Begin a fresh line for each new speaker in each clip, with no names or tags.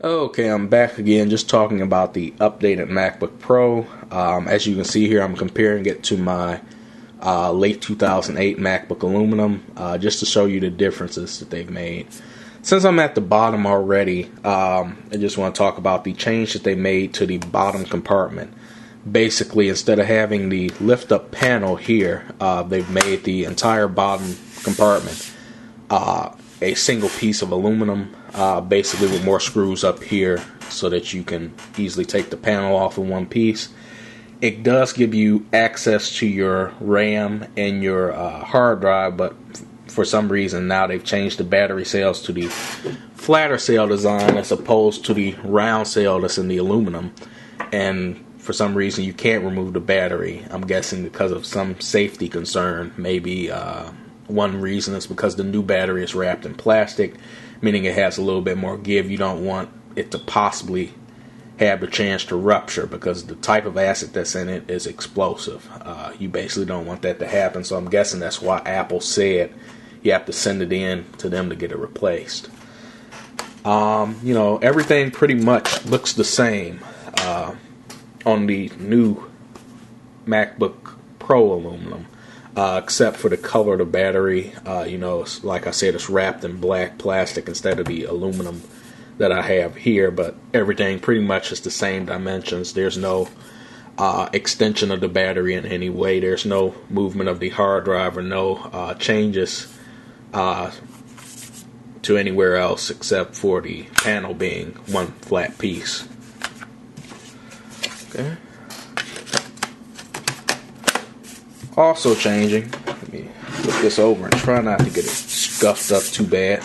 Okay, I'm back again just talking about the updated MacBook Pro. As you can see here, I'm comparing it to my late 2008 MacBook Aluminum just to show you the differences that they've made. Since I'm at the bottom already, I just want to talk about the change that they made to the bottom compartment. Basically, instead of having the lift-up panel here, they've made the entire bottom compartment a single piece of aluminum, basically with more screws up here so that you can easily take the panel off in one piece. It does give you access to your RAM and your hard drive, but for some reason now they've changed the battery cells to the flatter cell design as opposed to the round cell that's in the aluminum. And for some reason you can't remove the battery. I'm guessing because of some safety concern. Maybe one reason is because the new battery is wrapped in plastic, meaning it has a little bit more give. You don't want it to possibly have the chance to rupture because the type of acid that's in it is explosive. You basically don't want that to happen, so I'm guessing that's why Apple said you have to send it in to them to get it replaced. Everything pretty much looks the same on the new MacBook Pro aluminum, except for the color of the battery. It's, like I said, it's wrapped in black plastic instead of the aluminum that I have here, but everything pretty much is the same dimensions. There's no extension of the battery in any way. There's no movement of the hard drive or no changes to anywhere else except for the panel being one flat piece. Okay. Also changing, let me flip this over and try not to get it scuffed up too bad,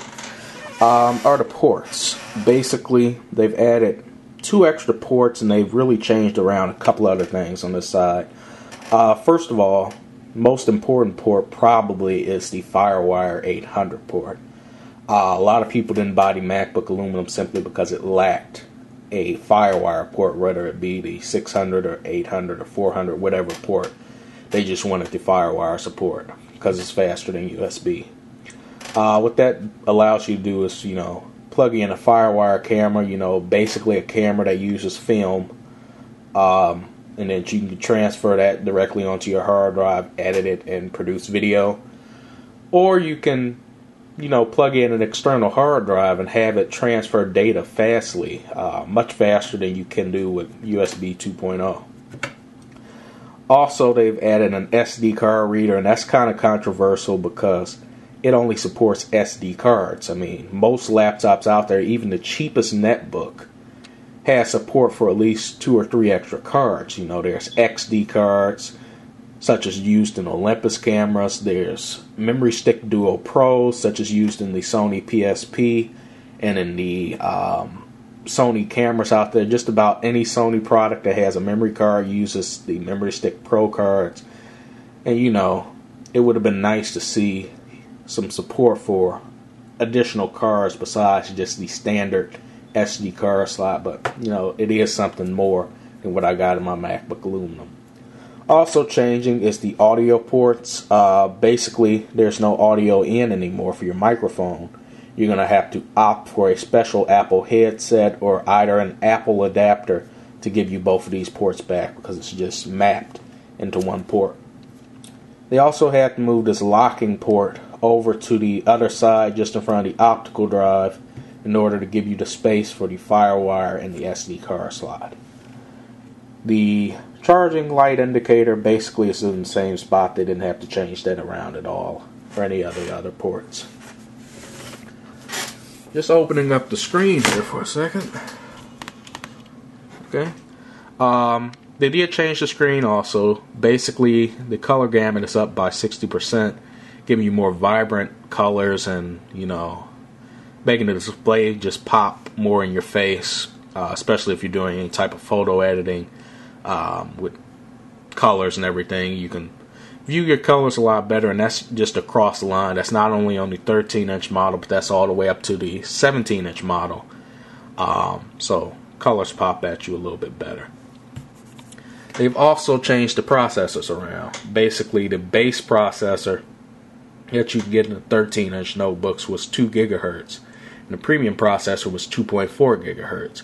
are the ports. Basically, they've added 2 extra ports and they've really changed around a couple other things on this side. First of all, most important port probably is the FireWire 800 port. A lot of people didn't buy the MacBook Aluminum simply because it lacked a FireWire port, whether it be the 600 or 800 or 400, whatever port. They just wanted the FireWire support because it's faster than USB. What that allows you to do is, plug in a FireWire camera, basically a camera that uses film, and then you can transfer that directly onto your hard drive, edit it, and produce video. Or you can, plug in an external hard drive and have it transfer data fastly, much faster than you can do with USB 2.0. Also, they've added an SD card reader, and that's kind of controversial because it only supports SD cards. I mean, most laptops out there, even the cheapest netbook, has support for at least 2 or 3 extra cards. There's XD cards, such as used in Olympus cameras. There's Memory Stick Duo Pros, such as used in the Sony PSP and in the Sony cameras out there. Just about any Sony product that has a memory card uses the Memory Stick Pro cards. And it would have been nice to see some support for additional cards besides just the standard SD card slot, but it is something more than what I got in my MacBook Aluminum. Also changing is the audio ports. Basically, there's no audio in anymore for your microphone. You're going to have to opt for a special Apple headset or either an Apple adapter to give you both of these ports back because it's just mapped into one port. They also had to move this locking port over to the other side just in front of the optical drive in order to give you the space for the FireWire and the SD card slot. The charging light indicator basically is in the same spot. They didn't have to change that around at all for any of the other ports. Just opening up the screen here for a second. Okay. They did change the screen also. Basically, the color gamut is up by 60%, giving you more vibrant colors and, making the display just pop more in your face, especially if you're doing any type of photo editing with colors and everything. You can view your colors a lot better, and that's just across the line. That's not only on the 13-inch model, but that's all the way up to the 17-inch model. So colors pop at you a little bit better. They've also changed the processors around. Basically, the base processor that you can get in the 13-inch notebooks was 2 gigahertz. and the premium processor was 2.4 gigahertz.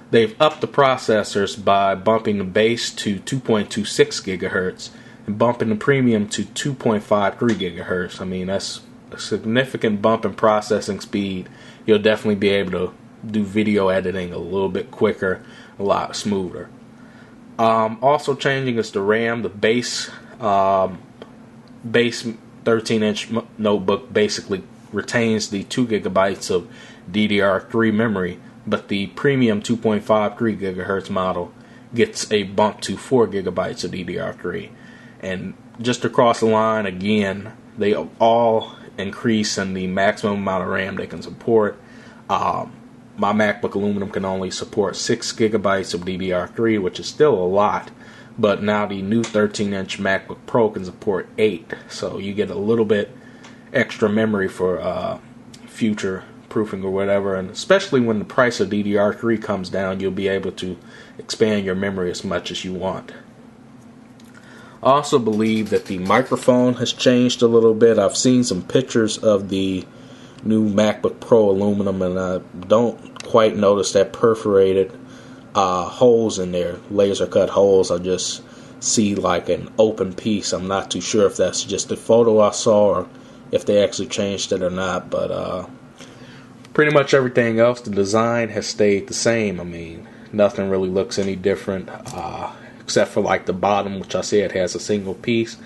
They've upped the processors by bumping the base to 2.26 gigahertz and bumping the premium to 2.53 gigahertz. I mean, that's a significant bump in processing speed. You'll definitely be able to do video editing a little bit quicker, a lot smoother. Also changing is the RAM. The base 13-inch notebook basically retains the 2 gigabytes of DDR3 memory, but the premium 2.53 gigahertz model gets a bump to 4 gigabytes of DDR3. And just across the line, again, they all increase in the maximum amount of RAM they can support. My MacBook Aluminum can only support 6 gigabytes of DDR3, which is still a lot, but now the new 13-inch MacBook Pro can support 8, so you get a little bit extra memory for future proofing or whatever, and especially when the price of DDR3 comes down, you'll be able to expand your memory as much as you want. I also believe that the microphone has changed a little bit. I've seen some pictures of the new MacBook Pro Aluminum, and I don't quite notice that perforated holes in there, laser cut holes. I just see like an open piece. I'm not too sure if that's just the photo I saw or if they actually changed it or not, but pretty much everything else, the design has stayed the same. I mean, nothing really looks any different, except for like the bottom, which I said has a single piece.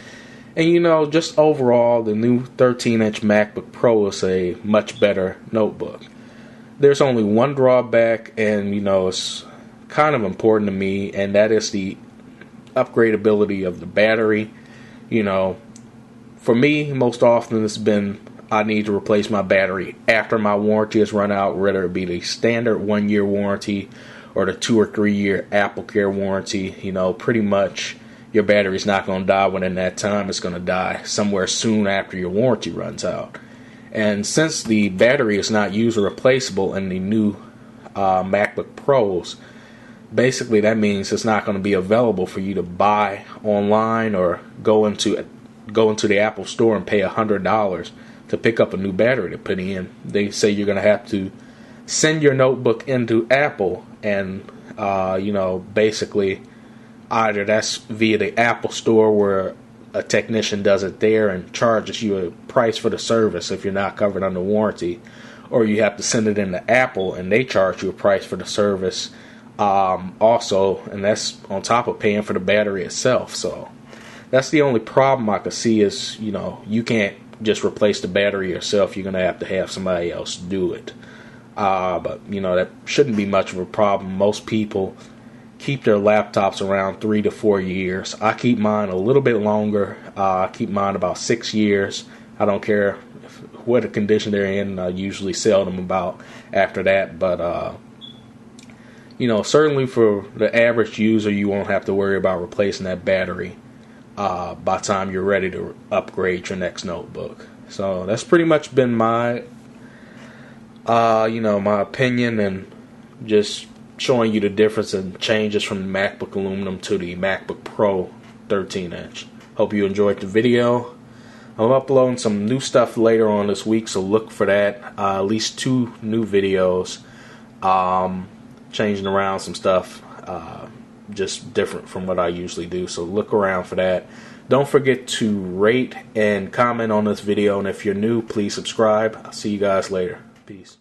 And you know, just overall, the new 13-inch MacBook Pro is a much better notebook. There's only one drawback, and you know, it's kind of important to me, and that is the upgradability of the battery. You know, for me, most often it's been I need to replace my battery after my warranty has run out, whether it be the standard 1-year warranty or the 2 or 3 year Apple Care warranty. You know, pretty much your battery's not going to die within that time. It's going to die somewhere soon after your warranty runs out. And since the battery is not user replaceable in the new MacBook Pros, basically that means it's not going to be available for you to buy online or go into the Apple Store and pay $100 to pick up a new battery to put in. They say you're going to have to send your notebook into Apple, and you know, basically either that's via the Apple Store where a technician does it there and charges you a price for the service if you're not covered under warranty, or you have to send it into Apple and they charge you a price for the service also, and that's on top of paying for the battery itself. So that's the only problem I could see is, you know, you can't just replace the battery yourself. You're going to have somebody else do it. But, you know, that shouldn't be much of a problem. Most people keep their laptops around 3 to 4 years. I keep mine a little bit longer. I keep mine about 6 years. I don't care what condition they're in. I usually sell them about after that. But, you know, certainly for the average user, you won't have to worry about replacing that battery by the time you're ready to upgrade your next notebook. So that's pretty much been my, you know, my opinion, and just showing you the difference and changes from the MacBook Aluminum to the MacBook Pro 13-inch. Hope you enjoyed the video. I'm uploading some new stuff later on this week, so look for that. At least 2 new videos, changing around some stuff, just different from what I usually do, so look around for that. Don't forget to rate and comment on this video, and if you're new, please subscribe. I'll see you guys later. Peace.